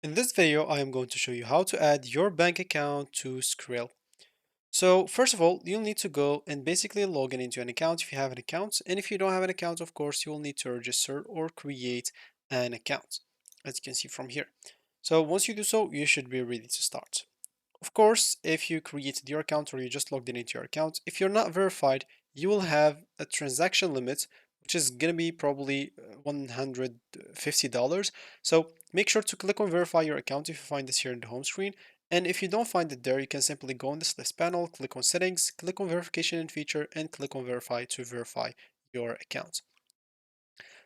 In this video, I am going to show you how to add your bank account to Skrill. So first of all, you'll need to go and basically log in into an account if you have an account. And if you don't have an account, of course, you will need to register or create an account, as you can see from here. So once you do so, you should be ready to start. Of course, if you created your account or you just logged in into your account, if you're not verified, you will have a transaction limit, which is going to be probably $150. So make sure to click on verify your account if you find this here in the home screen. And if you don't find it there, you can simply go on this list panel, click on settings, click on verification and feature, and click on verify to verify your account.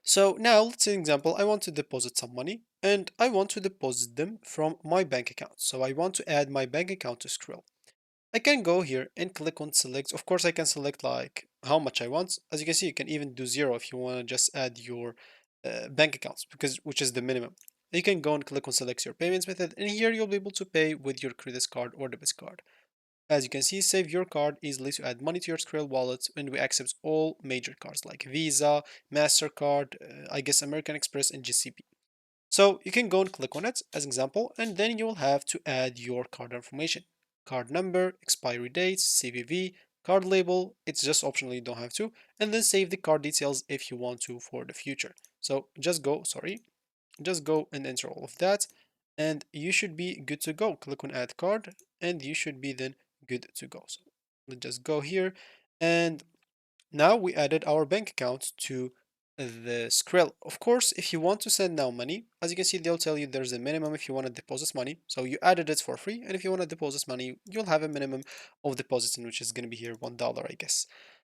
So now let's say, example, I want to deposit some money and I want to deposit them from my bank account. So I want to add my bank account to Skrill. I can go here and click on select. Of course, I can select like how much I want. As you can see, you can even do zero if you want to just add your bank accounts, because which is the minimum. You can go and click on select your payments method, and here you'll be able to pay with your credit card or debit card. As you can see, save your card easily to add money to your Skrill wallet, and we accept all major cards like Visa, MasterCard, I guess American Express, and GCP. So you can go and click on it as example, and then you will have to add your card information. Card number, expiry date, CVV, card label, it's just optional, you don't have to, and then save the card details if you want to for the future. So just go and enter all of that, and you should be good to go. Click on add card, and you should be then good to go. So let's just go here, and now we added our bank account to the Skrill. Of course, if you want to send now money, as you can see, they'll tell you there's a minimum if you want to deposit money. So you added it for free, and if you want to deposit money, you'll have a minimum of depositing, which is going to be here $1, I guess.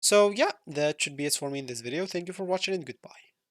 So yeah, that should be it for me in this video. Thank you for watching and goodbye.